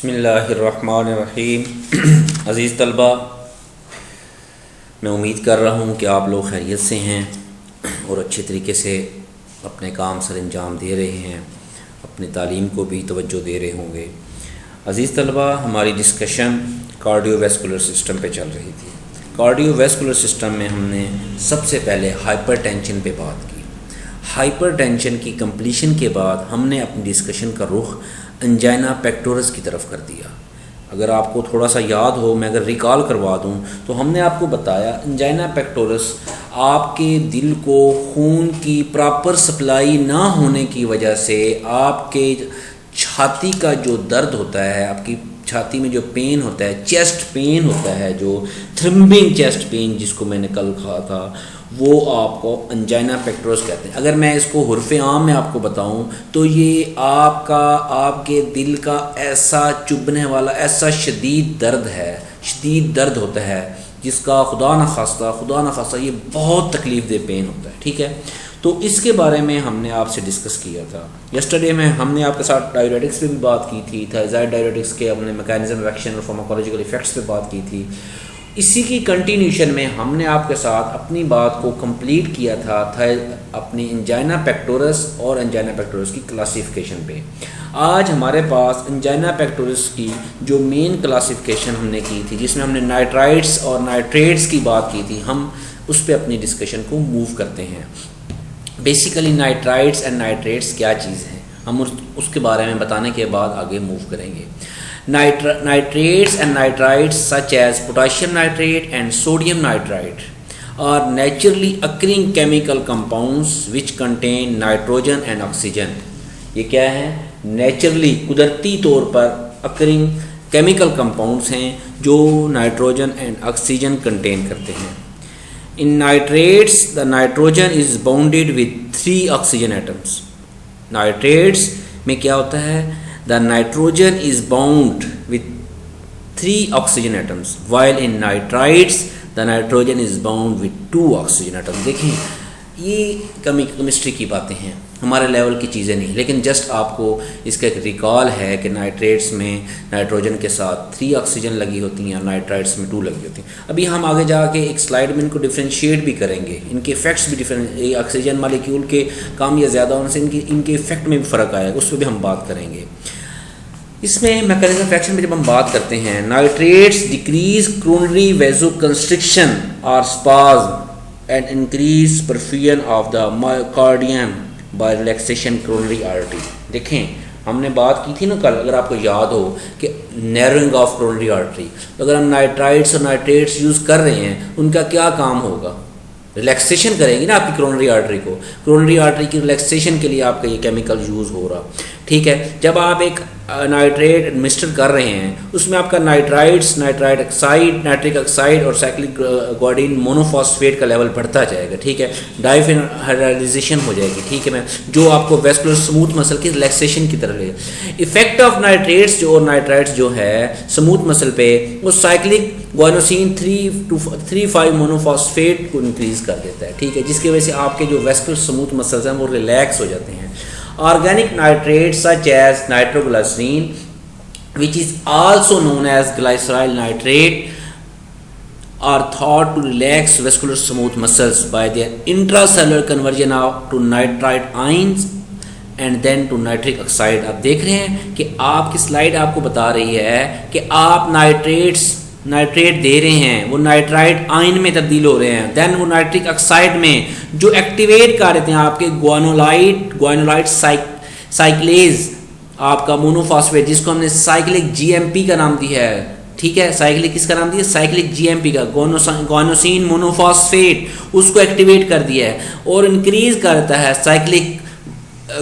बिस्मिल्लाहिर्रहमानिर्रहीम। अज़ीज़ तलबा, मैं उम्मीद कर रहा हूँ कि आप लोग खैरियत से हैं और अच्छे तरीके से अपने काम सर अंजाम दे रहे हैं, अपनी तालीम को भी तवज्जो दे रहे होंगे। अज़ीज़ तलबा, हमारी डिस्कशन कार्डियोवैस्कुलर सिस्टम पे चल रही थी। कार्डियोवैस्कुलर सिस्टम में हमने सबसे पहले हाइपरटेंशन पे बात की। हाइपरटेंशन की कंप्लीशन के बाद हमने अपनी डिस्कशन का रुख एंजाइना पेक्टोरस की तरफ कर दिया। अगर आपको थोड़ा सा याद हो, मैं अगर रिकॉल करवा दूं, तो हमने आपको बताया एंजाइना पेक्टोरस आपके दिल को खून की प्रॉपर सप्लाई ना होने की वजह से आपके छाती का जो दर्द होता है, आपकी छाती में जो पेन होता है, चेस्ट पेन होता है, जो थ्रम्बिंग चेस्ट पेन जिसको मैंने कल कहा था, वो आपको एंजाइना पेक्टोरस कहते हैं। अगर मैं इसको हुर्फ़े आम में आपको बताऊं तो ये आपके दिल का ऐसा चुभने वाला ऐसा शदीद दर्द है, शदीद दर्द होता है जिसका खुदा न खास्ता ये बहुत तकलीफ़ दे पेन होता है। ठीक है, तो इसके बारे में हमने आपसे डिस्कस किया था। यस्टरडे में हमने आपके साथ डायरेटिक्स पे भी बात की थी, थायराइड डायरेटिक्स के हमने मैकेनिज्म ऑफ एक्शन और फार्माकोलॉजिकल इफेक्ट्स पे बात की थी। इसी की कंटिन्यूशन में हमने आपके साथ अपनी बात को कंप्लीट किया था अपनी एंजाइना पेक्टोरस और एंजाइना पेक्टोरस की क्लासिफिकेशन पे। आज हमारे पास एंजाइना पेक्टोरस की जो मेन क्लासिफिकेशन हमने की थी, जिसमें हमने नाइट्राइट्स और नाइट्रेट्स की बात की थी, हम उस पर अपनी डिस्कशन को मूव करते हैं। बेसिकली नाइट्राइट्स एंड नाइट्रेट्स क्या चीज़ हैं, हम उसके बारे में बताने के बाद आगे मूव करेंगे। Nitrates and nitrites such as potassium nitrate and sodium nitrite are naturally occurring chemical compounds which contain nitrogen and oxygen। ये क्या है? नेचुरली कुदरती तौर पर occurring chemical compounds हैं जो नाइट्रोजन एंड ऑक्सीजन कंटेन करते हैं। In nitrates the nitrogen is bounded with 3 oxygen atoms। Nitrates में क्या होता है? The nitrogen is bound with 3 oxygen atoms, while in nitrites the nitrogen is bound with 2 oxygen atoms। देखें, ये chemistry की बातें हैं, हमारे लेवल की चीज़ें नहीं, लेकिन जस्ट आपको इसका एक रिकॉल है कि नाइट्रेट्स में नाइट्रोजन के साथ 3 ऑक्सीजन लगी होती हैं, नाइट्राइट्स में 2 लगी होती हैं। अभी हम आगे जाके एक स्लाइड में इनको डिफ्रेंशिएट भी करेंगे, इनके इफेक्ट्स भी डिफरेंट, ऑक्सीजन मालिक्यूल के कम या ज़्यादा होने से इनके इफेक्ट में भी फ़र्क आएगा, उस पर भी हम बात करेंगे। इसमें मैकेनिज्म ऑफ एक्शन में जब हम बात करते हैं, नाइट्रेट्स डिक्रीज क्रोनरी वेसोकंस्ट्रिक्शन और spasm and increase perfusion of the myocardium by relaxation coronary artery. देखें, हमने बात की थी ना कल, अगर आपको याद हो, कि नैरोइंग ऑफ क्रोनरी आर्टरी। तो अगर हम नाइट्राइट्स और नाइट्रेट्स यूज़ कर रहे हैं, उनका क्या काम होगा? रिलैक्सेशन करेंगे ना आपकी क्रोनरी आर्टरी को। क्रोनरी आर्टरी की रिलैक्सेशन के लिए आपका ये केमिकल यूज़ हो रहा। ठीक है, जब आप एक नाइट्रेट एडमिनिस्टर कर रहे हैं, उसमें आपका nitrites, nitrite oxide, nitric oxide और साइक्लिक ग्वाडीन मोनोफॉस्फेट का लेवल बढ़ता जाएगा। ठीक है, डाइफेनोलाइजेशन हो जाएगी। ठीक है, मैं जो आपको वेस्कुलर स्मूथ मसल की रिलैक्सेशन की तरफ ले। इफेक्ट ऑफ नाइट्रेट्स जो और नाइट्राइट्स जो है स्मूथ मसल पे, वो साइक्लिक ग्वानोसिन 3,5 मोनोफॉस्फेट को इंक्रीज कर देता है। ठीक है, जिसकी वजह से आपके जो वेस्कुलर स्मूथ मसल्स हैं वो रिलैक्स हो जाते हैं। Organic nitrates such as nitroglycerin, which is also known as glyceryl nitrate, are thought to relax vascular smooth muscles by their intracellular conversion to nitrite ions and then to nitric oxide। आप देख रहे हैं कि आपकी slide आपको बता रही है कि आप नाइट्रेट दे रहे हैं, वो नाइट्राइट आयन में तब्दील हो रहे हैं, देन वो नाइट्रिक ऑक्साइड में जो एक्टिवेट कर देते हैं आपके ग्वानोलाइट साइक्लेज, आपका मोनोफॉस्फेट, जिसको हमने साइक्लिक जीएमपी का नाम दिया है। ठीक है, साइक्लिक किसका नाम दिया? साइक्लिक जीएमपी का, ग्वानोसिन मोनोफॉस्फेट, उसको एक्टिवेट कर दिया है और इंक्रीज करता है साइक्लिक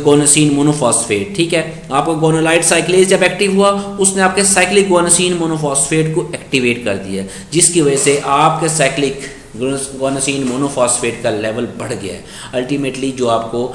गोनोसिन मोनोफॉस्फेट। ठीक है, आपका गोनोलाइट साइक्लेज जब एक्टिव हुआ, उसने आपके साइक्लिक गोनोसिन मोनोफॉस्फेट को एक्टिवेट कर दिया, जिसकी वजह से आपके साइक्लिक गोनोसिन मोनोफॉस्फेट का लेवल बढ़ गया है। अल्टीमेटली जो आपको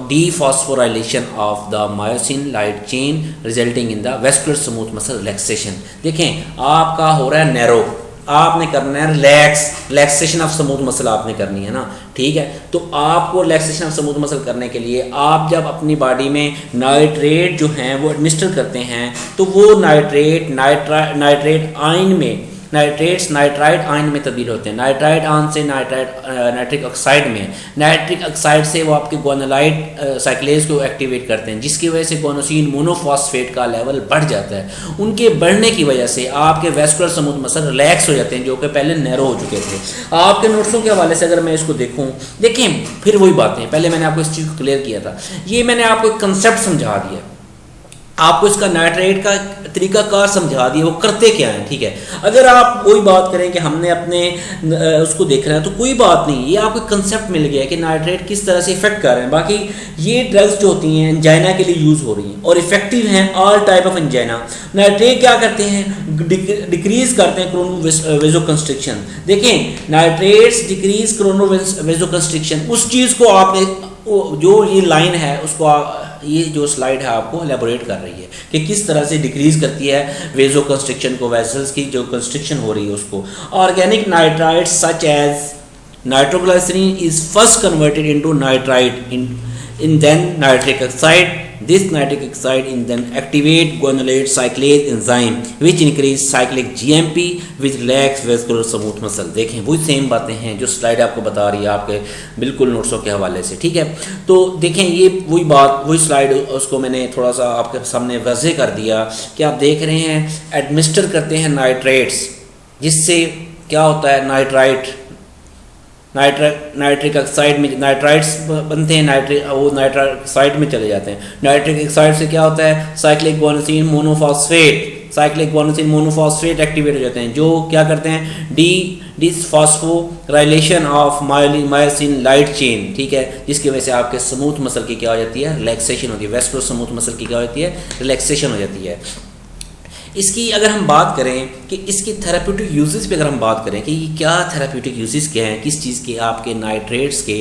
dephosphorylation of the myosin light chain resulting in the vascular smooth muscle relaxation. देखें, आपका हो रहा है नैरो, आपने करना है रिलैक्सेशन ऑफ स्मूथ मसल आपने करनी है ना, ठीक है। तो आपको रिलैक्सेशन ऑफ स्मूथ मसल करने के लिए आप जब अपनी बॉडी में नाइट्रेट जो हैं वो एडमिनिस्टर करते हैं तो वो नाइट्रेट आयन में नाइट्राइड आयन में तब्दील होते हैं। नाइट्राइड आयन से नाइट्रिक ऑक्साइड में, नाइट्रिक ऑक्साइड से वो आपके गोनालाइट साइक्लेज को एक्टिवेट करते हैं, जिसकी वजह से गोनोसिन मोनोफॉस्फेट का लेवल बढ़ जाता है। उनके बढ़ने की वजह से आपके वेस्कुलर स्मूथ मसल रिलैक्स हो जाते हैं, जो कि पहले नैरो हो चुके थे। आपके नोट्सों के हवाले से अगर मैं इसको देखूँ, देखें फिर वही बातें, पहले मैंने आपको इस चीज़ को क्लियर किया था, ये मैंने आपको एक कंसेप्ट समझा दिया, आपको इसका नाइट्रेट का तरीकाकार समझा दिया, वो करते क्या हैं, ठीक है। अगर आप वही बात करें कि हमने अपने उसको देखना है तो कोई बात नहीं, ये आपको कंसेप्ट मिल गया कि नाइट्रेट किस तरह से इफेक्ट कर रहे हैं। बाकी ये ड्रग्स जो होती हैं एंजाइना के लिए यूज़ हो रही हैं और इफेक्टिव हैं all type of angina. Nitrate क्या करते हैं, डिक्रीज करते हैं क्रोनो वेजोकंस्ट्रिक्शन। देखें नाइट्रेट्स डिक्रीज क्रोनो वेजोकंस्ट्रिक्शन, उस चीज़ को आपने जो ये लाइन है उसको ये जो स्लाइड है आपको एलेबोरेट कर रही है कि किस तरह से डिक्रीज करती है वेजो कंस्ट्रिक्शन को, वेसल्स की जो कंस्ट्रिक्शन हो रही है उसको। Organic nitrides such as nitroglycerin is first converted into nitride in then nitric oxide. This nitric oxide in then activate guanylate cyclase enzyme which increase cyclic GMP which relax vascular smooth muscle। देखें वही same बातें हैं जो slide आपको बता रही है आपके बिल्कुल नोट्सों के हवाले से, ठीक है। तो देखें ये वही बात, वही स्लाइड, उसको मैंने थोड़ा सा आपके सामने वाज़ेह कर दिया कि आप देख रहे हैं एडमिनिस्टर करते हैं नाइट्रेट्स, जिससे क्या होता है नाइट्रिक ऑक्साइड में नाइट्राइड्स बनते हैं, वो नाइट्रिक ऑक्साइड में चले जाते हैं। नाइट्रिक ऑक्साइड से क्या होता है, साइक्लिक गोनोसिन मोनोफॉस्फेट एक्टिवेट हो जाते हैं, जो क्या करते हैं डिसफॉस्फोराइलेशन ऑफ मायोसिन लाइट चेन, ठीक है, जिसकी वजह से आपके स्मूथ मसल की क्या हो जाती है, रिलैक्सेशन होती है, वेस्कुलर स्मूथ मसल की क्या होती है, रिलैक्सेशन हो जाती है। इसकी अगर हम बात करें कि इसकी थेराप्यूटिक यूजेस पे अगर हम बात करें कि ये क्या थेराप्यूटिक यूजेस क्या हैं किस चीज़ के, आपके नाइट्रेट्स के,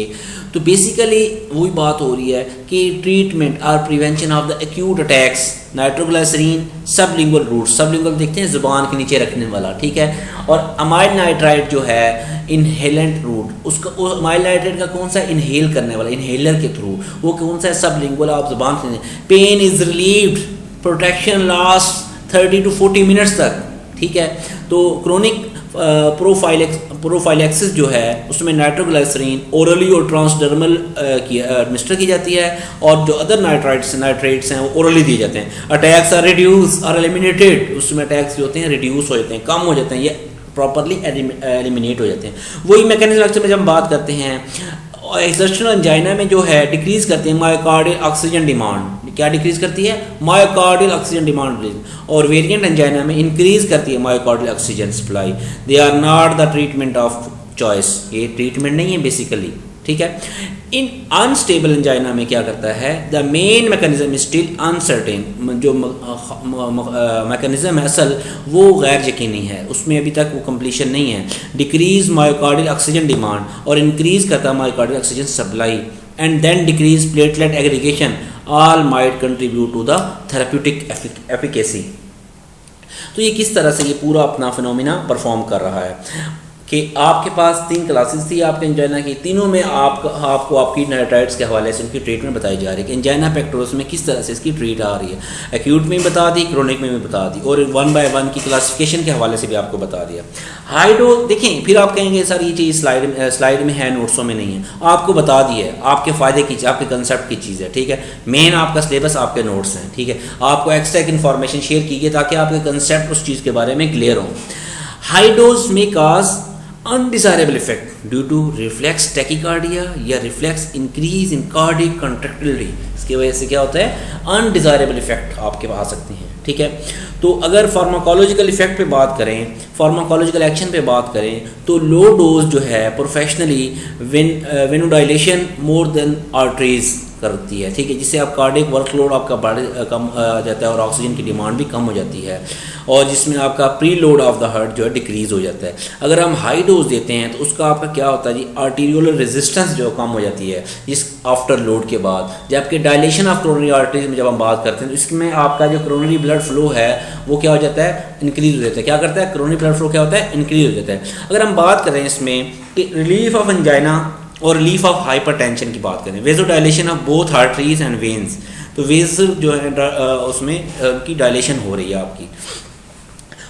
तो बेसिकली वही बात हो रही है कि ट्रीटमेंट और prevention of the acute attacks. Nitroglycerin sublingual route, sublingual देखते हैं ज़ुबान के नीचे रखने वाला, ठीक है, और अमाइल नाइट्राइट जो है इनहेलेंट रूट, उसका अमाइल नाइट्राइट का कौन सा, इनहेल करने वाला, इनहेलर के थ्रू, वो कौन सा है, सबलिंगुअल, आप ज़ुबान से। Pain is relieved, protection last 30 to 40 minutes तक, ठीक है। तो क्रोनिक प्रोफाइलैक्सिस जो है उसमें नाइट्रोग्लिसरीन ओरली और ट्रांसडर्मल एडमिनिस्टर की जाती है, और जो अदर नाइट्रेट्स हैं वो ओरली दिए जाते हैं। अटैक्स आर रिड्यूस और एलिमिनेटेड, उसमें अटैक्स जो होते हैं रिड्यूस हो जाते हैं, कम हो जाते हैं, ये प्रॉपरली एलिमिनेट हो जाते हैं। वही मैकेनिज्म में जब हम बात करते हैं एक्सर्शनल एंजाइना में जो है डिक्रीज करते हैं मायोकार्डियल ऑक्सीजन डिमांड, क्या डिक्रीज करती है, मायोकार्डियल ऑक्सीजन डिमांड, और वेरिएंट एंजाइना में इंक्रीज करती है myocardial oxygen supply. They are not the treatment of choice, ये ट्रीटमेंट नहीं है बेसिकली, ठीक है। इन अनस्टेबल एंजाइना में क्या करता है, the main mechanism still uncertain, जो मैकेनिज्म है असल वो गैर यकीनी है, उसमें अभी तक वो कंप्लीशन नहीं है। डिक्रीज मायोकार्डियल ऑक्सीजन डिमांड और इंक्रीज करता है myocardial oxygen supply, and then decrease platelet aggregation, all might contribute to the therapeutic efficacy. तो ये किस तरह से ये पूरा अपना फिनोमिना परफॉर्म कर रहा है कि आपके पास 3 क्लासेस थी आपके एंजाइना की, तीनों में आपको आपकी नाइट्राइड्स के हवाले से उनकी ट्रीटमेंट बताई जा रही है कि एंजाइना पेक्टोरस में किस तरह से इसकी ट्रीट आ रही है। एक्यूट में भी बता दी, क्रोनिक में भी बता दी, और 1 by 1 की क्लासिफिकेशन के हवाले से भी आपको बता दिया। हाई डोज देखें, फिर आप कहेंगे सर ये चीज़ स्लाइड में है, नोट्सों में नहीं है, आपको बता दी है, आपके फ़ायदे की, आपके कंसेप्ट की चीज़ है, ठीक है। मेन आपका सिलेबस आपके नोट्स हैं, ठीक है, आपको एक्स्ट्रा एक इन्फॉर्मेशन शेयर की गई ताकि आपके कंसेप्ट उस चीज़ के बारे में क्लियर हो। हाई डोज में cause undesirable effect due to reflex tachycardia या reflex increase in cardiac contractility, इसकी वजह से क्या होता है, अनडिजायरेबल इफेक्ट आपके पास आ सकते हैं, ठीक है। तो अगर फार्माकोलॉजिकल इफेक्ट पे बात करें, फार्माकोलॉजिकल एक्शन पे बात करें, तो लो डोज जो है प्रोफेशनली वेनोडाइलेशन मोर देन आर्टरीज करती है, ठीक है, जिससे आप कार्डियक वर्कलोड आपका कम आ जाता है और ऑक्सीजन की डिमांड भी कम हो जाती है, और जिसमें आपका pre load of the heart जो है डिक्रीज़ हो जाता है। अगर हम हाई डोज देते हैं तो उसका आपका क्या होता है जी, आर्टीरियोलर रेजिस्टेंस जो कम हो जाती है जिस आफ्टर लोड के बाद। जबकि डायलेशन ऑफ कोरोनरी आर्टरीज में जब हम बात करते हैं तो इसमें आपका जो कोरोनरी ब्लड फ्लो है वो क्या हो जाता है, इंक्रीज हो जाता है। क्या करता है, कोरोनरी ब्लड फ्लो क्या होता है, इंक्रीज हो जाता है। अगर हम बात करें इसमें कि रिलीफ ऑफ एंजाइना और रिलीफ ऑफ हाइपरटेंशन की बात करें, vasodilation of both arteries and veins, तो वेसल जो है उसमें की डायलेशन हो रही है आपकी।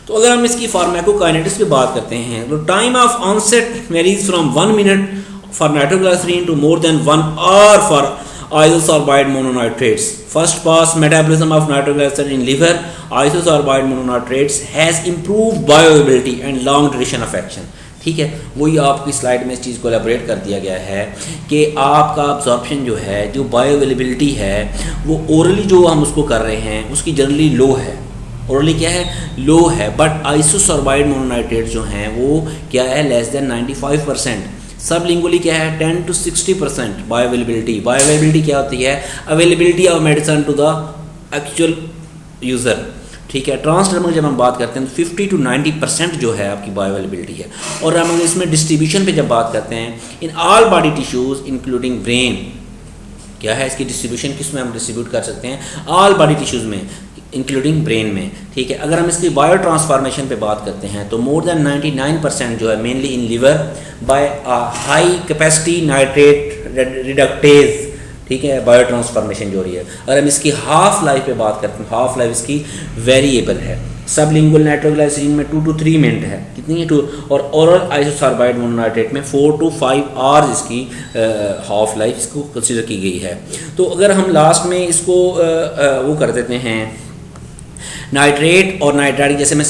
तो अगर हम इसकी फार्माकोकाइनेटिक्स पे बात करते हैं तो time of onset varies from 1 minute for nitroglycerin to more than 1 hour for isosorbide mononitrates. First pass metabolism of nitroglycerin in liver isosorbide mononitrates has improved bioavailability and long duration of action. ठीक है, वही आपकी slide में इस चीज़ को elaborate कर दिया गया है कि आपका अब्जॉर्प्शन जो है, जो बायोअवेलेबिलिटी है, वो ओरली जो हम उसको कर रहे हैं उसकी जनरली लो है। ओरली क्या है, लो है, बट आइसोसॉर्बाइड मोनोनाइट्रेट जो हैं वो क्या है, लेस देन 95%। सब लिंगुअली क्या है, 10 to 60% बायोअवेलेबिलिटी। बायोअवेलेबिलिटी क्या होती है, availability of medicine to the actual user. ठीक है, ट्रांसडर्मल जब हम बात करते हैं तो 50 to 90% जो है आपकी बायोअवेलेबिलिटी है। और हम इसमें डिस्ट्रीब्यूशन पे जब बात करते हैं, in all body tissues including brain, क्या है इसकी डिस्ट्रीब्यूशन, किस में हम डिस्ट्रीब्यूट कर सकते हैं, ऑल बॉडी टिश्यूज़ में इंक्लूडिंग ब्रेन में। ठीक है, अगर हम इसकी बायो ट्रांसफॉर्मेशन पे बात करते हैं तो मोर देन 99% जो है mainly in liver by high capacity nitrate reductase. ठीक है, बायो ट्रांसफॉर्मेशन जो हो रही है। अगर हम इसकी हाफ लाइफ पे बात करते हैं, हाफ लाइफ इसकी वेरिएबल है। सब लिंगुअल नाइट्रोग्लिसरीन में 2 to 3 मिनट है, कितनी है 2, और ओरल आइसोसॉर्बाइड मोनोनाइट्रेट में 4 to 5 आवर्स इसकी हाफ लाइफ इसको कंसिडर की गई है। तो अगर हम लास्ट में इसको वो कर देते हैं नाइट्रेट और नाइट्राइट, जैसे मैं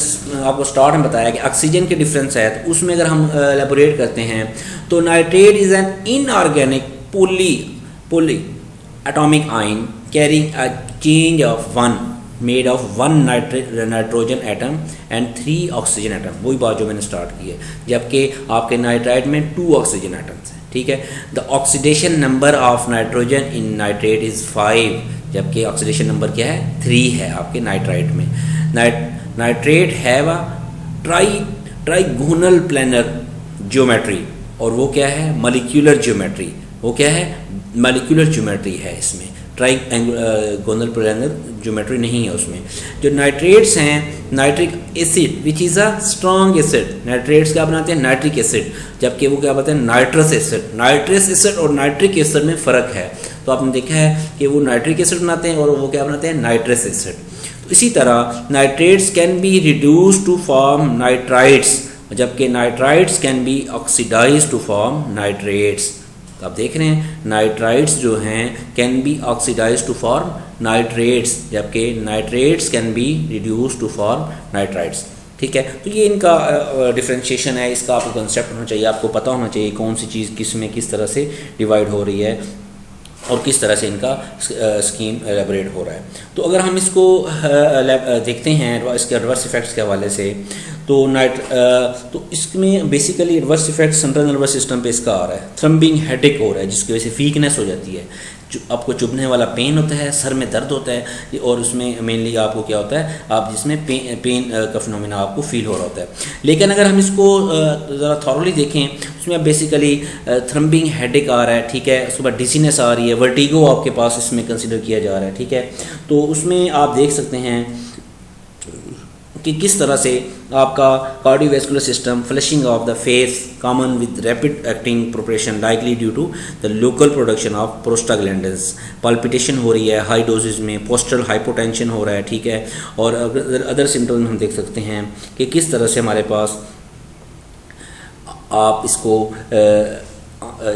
आपको स्टार्ट में बताया कि ऑक्सीजन के डिफरेंस है, तो उसमें अगर हम एलेबोरेट करते हैं तो nitrate is an inorganic poly atomic ion carrying a change of 1 made of 1 nitrogen atom and 3 oxygen atom। वही बात जो मैंने स्टार्ट की है, जबकि आपके नाइट्राइट में 2 ऑक्सीजन एटम्स हैं। ठीक है, the oxidation number of nitrogen in nitrate is 5, जबकि ऑक्सीडेशन नंबर क्या है, 3 है आपके नाइट्राइट में। Nitrate have a trigonal planar geometry, और वो क्या है, मॉलिक्यूलर ज्योमेट्री। वो क्या है, मॉलिक्यूलर ज्योमेट्री है इसमें, ट्राइगोनल प्लेनर ज्योमेट्री नहीं है उसमें। जो नाइट्रेट्स हैं, nitric acid which is a strong acid, nitrates क्या बनाते हैं, नाइट्रिक एसिड, जबकि वो क्या बताते हैं, नाइट्रस एसिड। नाइट्रस एसिड और नाइट्रिक एसिड में फ़र्क है, तो आपने देखा है कि वो नाइट्रिक एसिड बनाते हैं और वो क्या बनाते हैं, नाइट्रस एसिड। तो इसी तरह nitrates can be reduce to form nitrites, जबकि nitrites can be oxidize to form nitrates. तो आप देख रहे हैं नाइट्राइट्स जो हैं can be oxidize to form nitrates, जबकि nitrates can be reduce to form nitrites. ठीक है, तो ये इनका डिफ्रेंशिएशन है, इसका आपको कंसेप्ट होना चाहिए, आपको पता होना चाहिए कौन सी चीज़ किस में किस तरह से डिवाइड हो रही है और किस तरह से इनका स्कीम एलेबोरेट हो रहा है। तो अगर हम इसको देखते हैं इसके एडवर्स इफेक्ट्स के हवाले से, तो इसमें basically adverse effect central nervous system पे इसका आ रहा है। थ्रम्बिंग हेडेक हो रहा है, जिसकी वजह से वीकनेस हो जाती है, आपको चुभने वाला पेन होता है, सर में दर्द होता है, और उसमें मेनली आपको क्या होता है, आप जिसमें पेन का फिनोमेना आपको फील हो रहा होता है। लेकिन अगर हम इसको ज़रा थॉरली देखें, उसमें बेसिकली थ्रम्बिंग हेडेक आ रहा है, ठीक है, उसके बाद डिजीनेस आ रही है, वर्टिगो आपके पास इसमें कंसिडर किया जा रहा है। ठीक है, तो उसमें आप देख सकते हैं कि किस तरह से आपका cardiovascular system flushing of the face common with rapid acting preparation likely due to the local production of prostaglandins. Palpitation हो रही है हाई डोजेज में, पोस्टरल हाइपोटेंशन हो रहा है। ठीक है, और अदर सिम्टम्स हम देख सकते हैं कि किस तरह से हमारे पास आप इसको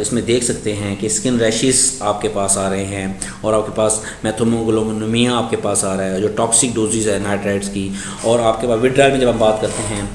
इसमें देख सकते हैं कि स्किन रैशेस आपके पास आ रहे हैं, और आपके पास मेथोमोग्लोबिनिया आपके पास आ रहा है, जो टॉक्सिक डोजेज है नाइट्राइट्स की। और आपके पास विड्राल में जब हम बात करते हैं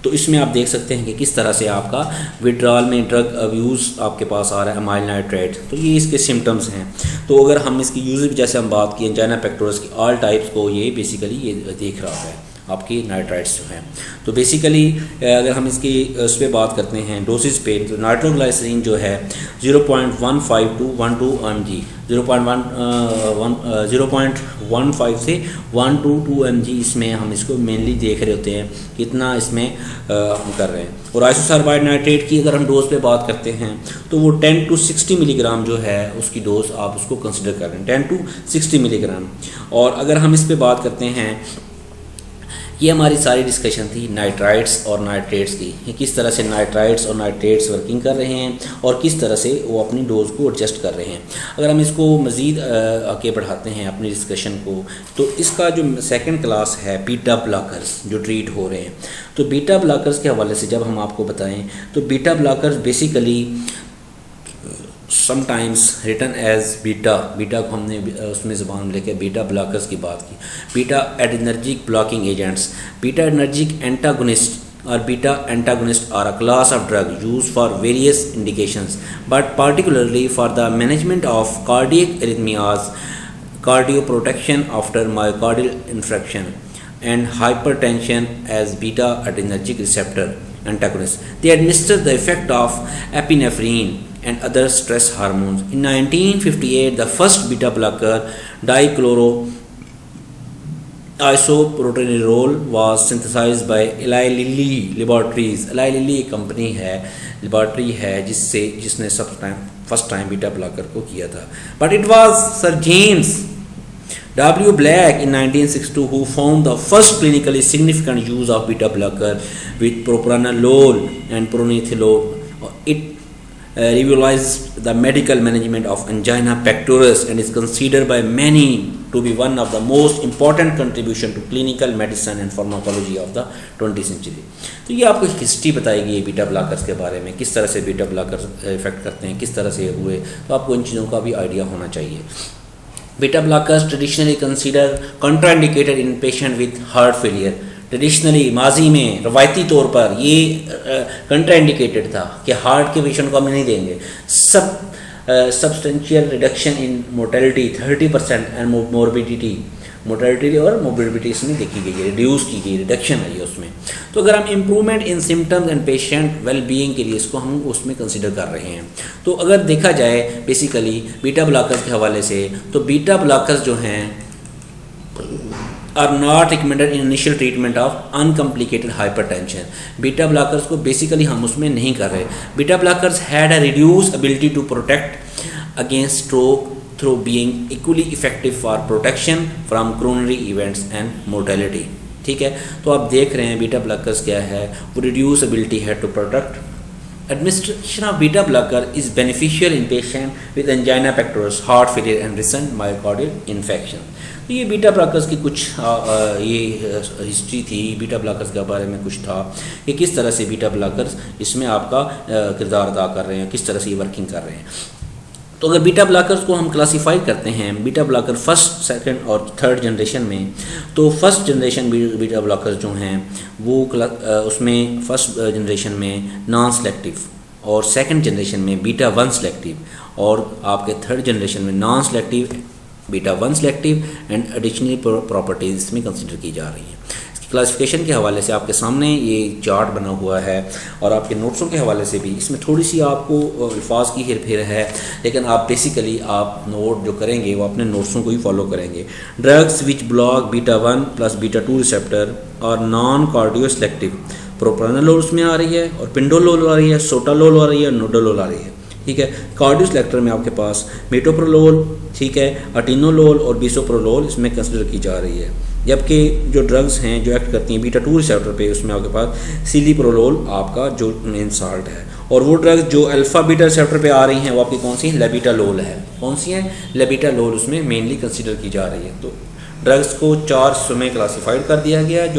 तो इसमें आप देख सकते हैं कि किस तरह से आपका विड्राल में ड्रग अब्यूज़ आपके पास आ रहा है, अमाइल नाइट्रेट। तो ये इसके सिम्टम्स हैं। तो अगर हम इसकी यूज़ जैसे हम बात की एंजाइना पेक्टोरस की ऑल टाइप्स को ये बेसिकली ये देख रहा है। आपकी नाइट्राइट्स जो हैं। तो बेसिकली अगर हम इसकी उस पर बात करते हैं डोसेज पे, तो नाइट्रोग्लाइसरीन जो है 0.15 टू 12 mg, 0.15 से 1 to 2 mg इसमें हम इसको मेनली देख रहे होते हैं कितना इसमें हम कर रहे हैं। और आइसोसार्बाइड नाइट्रेट की अगर हम डोज पे बात करते हैं तो वो 10 to 60 मिलीग्राम जो है उसकी डोज आप उसको कंसिडर कर रहे हैं, 10 to 60 मिलीग्राम। और अगर हम इस पे बात करते हैं, ये हमारी सारी डिस्कशन थी नाइट्राइट्स और नाइट्रेट्स की, किस तरह से नाइट्राइट्स और नाइट्रेट्स वर्किंग कर रहे हैं और किस तरह से वो अपनी डोज को एडजस्ट कर रहे हैं। अगर हम इसको मज़ीद आगे बढ़ाते हैं अपनी डिस्कशन को, तो इसका जो सेकंड क्लास है बीटा ब्लॉकर्स जो ट्रीट हो रहे हैं, तो बीटा ब्लॉकर्स के हवाले से जब हम आपको बताएं तो beta blockers basically sometimes written as beta को हमने उसमें ज़बान में लेकर बीटा ब्लॉकर्स की बात की। Beta adrenergic blocking agents, beta adrenergic antagonist और beta antagonist are a class of drug use for various indications but particularly for the management of cardiac arrhythmias, cardioprotection after myocardial infarction and hypertension as beta adrenergic receptor antagonists. They administer the effect of epinephrine and other stress hormones. In 1958, the first beta blocker, dichloroisoproterenol, was synthesized by Eli Lilly Laboratories. Eli Lilly एक company है, laboratory है जिसने first time beta blocker को किया था। But it was Sir James W. Black in 1962 who found the first clinically significant use of beta blocker with propranolol and propranolol. It revolutionized the medical management of angina pectoris and is considered by many to be one of the most important contribution to clinical medicine and pharmacology of the 20th century. तो ये आपको history बताएगी ये beta blockers के बारे में, किस तरह से बीटा ब्लॉकर्स इफेक्ट करते हैं, किस तरह से हुए, तो आपको इन चीज़ों का भी आइडिया होना चाहिए। Beta blockers traditionally consider contraindicated in patient with heart failure. Traditionally माजी में रवायती तौर पर ये कंट्राइंडिकेटेड था कि हार्ट के पेशेंट को हम नहीं देंगे। Substantial reduction in mortality 30% and mortality और मोबिलिटी इसमें देखी गई है, रिड्यूस की गई, रिडक्शन आई है उसमें। तो अगर हम improvement in symptoms and patient well being के लिए इसको हम उसमें कंसिडर कर रहे हैं। तो अगर देखा जाए बेसिकली बीटा ब्लॉकर्स के हवाले से, तो बीटा ब्लॉकर्स जो हैं are not recommended in initial treatment of uncomplicated hypertension. Beta blockers को बेसिकली हम उसमें नहीं कर रहे। Beta blockers had a reduce ability to protect against stroke through being equally effective for protection from coronary events and mortality। ठीक है, तो आप देख रहे हैं बीटा ब्लॉकर्स क्या है, वो रिड्यूस एबिलिटी है to protect. Administration of beta blocker is beneficial in patient with angina pectoris, heart failure and recent myocardial infection. तो ये बीटा ब्लॉकर्स की कुछ ये हिस्ट्री थी, बीटा ब्लॉकर्स के बारे में कुछ था कि किस तरह से बीटा ब्लॉकर्स इसमें आपका किरदार अदा कर रहे हैं, किस तरह से ये वर्किंग कर रहे हैं। तो अगर बीटा ब्लॉकर्स को हम क्लासीफाई करते हैं बीटा ब्लॉकर फर्स्ट, सेकंड और थर्ड जनरेशन में, तो फर्स्ट जनरेशन बीटा ब्लॉकर्स जो हैं वो उसमें फर्स्ट जनरेशन में नॉन सेलेक्टिव और सेकंड जनरेशन में बीटा 1 सेलेक्टिव और आपके थर्ड जनरेशन में non selective beta 1 selective and additional properties इसमें कंसिडर की जा रही हैं। क्लासिफिकेशन के हवाले से आपके सामने ये चार्ट बना हुआ है और आपके नोट्सों के हवाले से भी इसमें थोड़ी सी आपको अल्फाज की हेर फेर है, लेकिन आप बेसिकली आप नोट जो करेंगे वो अपने नोट्सों को ही फॉलो करेंगे। Drugs which block beta 1 plus beta 2 receptor और नॉन कार्डियो सेलेक्टिव, प्रोप्रानोलोल उसमें आ रही है और पिंडोलोल आ रही है, सोटालोल आ रही है, नोडोलोल आ रही है। ठीक है, कार्डियो सेलेक्टर में आपके पास मेटोप्रोलोल, ठीक है, अटीनोलोल और बिसोप्रोलोल इसमें कंसिडर की जा रही है। जबकि जो ड्रग्स हैं जो एक्ट करती हैं बीटा 2 रिसेप्टर पे, उसमें आपके पास सिलीप्रोलोल आपका जो मेन साल्ट है, और वो ड्रग्स जो अल्फा बीटा रिसेप्टर पे आ रही हैं वो आपकी कौन सी है, लेबिटालोल है। कौन सी है, लेबिटालोल उसमें मेनली कंसिडर की जा रही है। तो ड्रग्स को 4 हिस्सों में क्लासीफाइड कर दिया गया है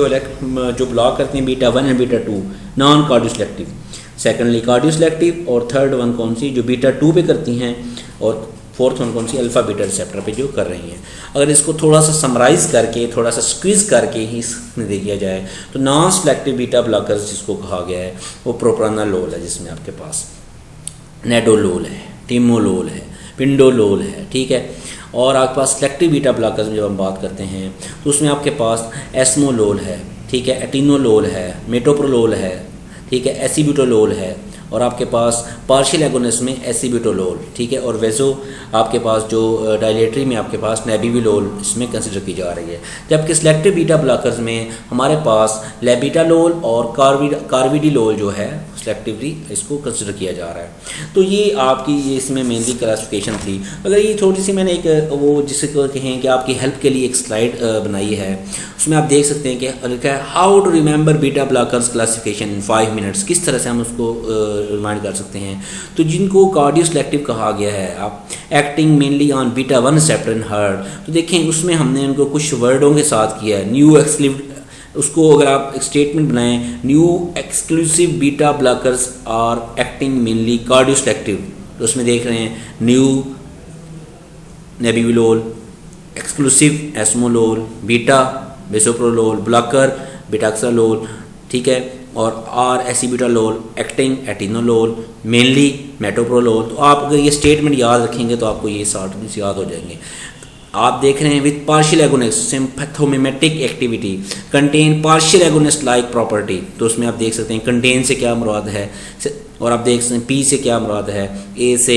जो ब्लॉक करती हैं beta 1 and beta 2 non cardio selective, secondly cardio selective, और थर्ड वन कौन सी जो बीटा 2 पे करती हैं, और फोर्थ वन कौन सी अल्फा बीटा रिसेप्टर पे जो कर रही हैं। अगर इसको थोड़ा सा समराइज़ करके, थोड़ा सा स्क्वीज़ करके ही इसमें देखा जाए तो नॉन सेलेक्टिव बीटा ब्लॉकर्स जिसको कहा गया है वो प्रोप्रानोलोल है, जिसमें आपके पास नेडोलोल है, टिमोलोल है, पिंडोलोल है। ठीक है, और आपके पास सेलेक्टिव बीटा ब्लॉकर्स में जब हम बात करते हैं तो उसमें आपके पास एस्मोलोल है, ठीक है, एटिनोलोल है, मेटोप्रोलोल है, ठीक है, एसीब्यूटोलोल है, और आपके पास पार्शियल एगोनिस्ट में एसीब्यूटोलोल, ठीक है, और वेजो आपके पास जो डायलेटरी में आपके पास नेबिविलोल इसमें कंसिडर की जा रही है। जबकि सिलेक्टिव बीटा ब्लॉकर्स में हमारे पास लेबिटालोल और कार्विडिलोल जो है सिलेक्टिवली इसको कंसिडर किया जा रहा है। तो ये आपकी ये इसमें मेनली क्लासिफिकेशन थी। अगर ये थोड़ी सी मैंने एक वो जिसे कहें कि आपकी हेल्प के लिए एक स्लाइड बनाई है, उसमें आप देख सकते हैं कि लिखा है how to remember beta blockers classification in 5 minutes, किस तरह से हम उसको रिमाइंड कर सकते हैं। तो जिनको कार्डियो सिलेक्टिव कहा गया है, आप acting mainly on beta 1 receptor in heart, तो देखें उसमें हमने उनको कुछ वर्डों के साथ किया है। न्यू एक्सक्लूसिव, उसको अगर आप एक स्टेटमेंट बनाएं, new exclusive beta blockers are acting mainly cardio selective, तो उसमें देख रहे हैं new nebivolol, exclusive esmolol, beta bisoprolol, blocker betaxolol, ठीक है, और are acebutolol, acting atenolol, mainly metoprolol. तो आप अगर ये स्टेटमेंट याद रखेंगे तो आपको ये शॉर्ट याद हो जाएंगे। आप देख रहे हैं with partial agonist sympathomimetic activity contain partial agonist like property, तो उसमें आप देख सकते हैं कंटेन से क्या मुराद है, और आप देख सकते हैं पी से क्या मुराद है, ए से,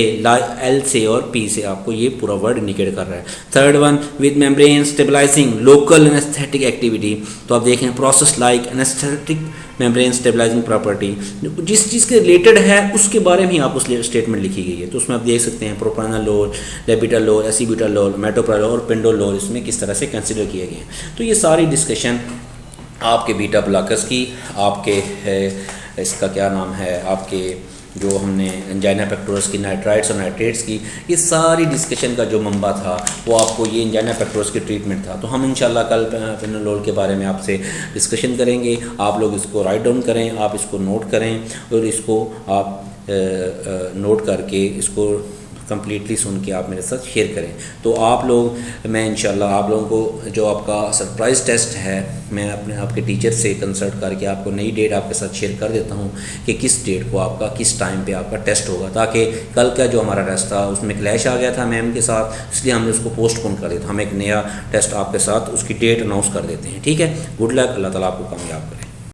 एल से और पी से, आपको ये पूरा वर्ड इंडिकेट कर रहा है। Third one with membrane stabilising local anaesthetic activity, तो आप देखें process like anaesthetic membrane stabilising property, जिस चीज़ के रिलेटेड है उसके बारे में ही आप उस स्टेटमेंट लिखी गई है। तो उसमें आप देख सकते हैं प्रोप्रानोलोल, लेबिटालोल, एसीब्यूटालोल, मेटोप्रोलोल और पेंडोलोल इसमें किस तरह से कंसिडर किए गए हैं। तो ये सारी डिस्कशन आपके बीटा ब्लॉकर्स की, आपके इसका क्या नाम है, आपके जो हमने एंजाइना पेक्टोरस की नाइट्राइट्स और नाइट्रेट्स की, ये सारी डिस्कशन का जो मंबा था वो आपको ये एंजाइना पेक्टोरस की ट्रीटमेंट था। तो हम इंशाल्लाह कल पेनोलोल के बारे में आपसे डिस्कशन करेंगे। आप लोग इसको राइट डाउन करें, आप इसको नोट करें और इसको आप नोट करके इसको कम्प्लीटली सुन के आप मेरे साथ शेयर करें। तो आप लोग, मैं इंशाल्लाह आप लोगों को जो आपका सरप्राइज़ टेस्ट है, मैं अपने आपके टीचर से कंसल्ट करके आपको नई डेट आपके साथ शेयर कर देता हूं कि किस डेट को आपका, किस टाइम पे आपका टेस्ट होगा, ताकि कल का जो हमारा टेस्ट था उसमें क्लैश आ गया था मैम के साथ, इसलिए हमने उसको पोस्टपोन कर दिया था। हम एक नया टेस्ट आपके साथ उसकी डेट अनाउंस कर देते हैं, ठीक है। गुड लक, अल्लाह ताला आपको कामयाब करे।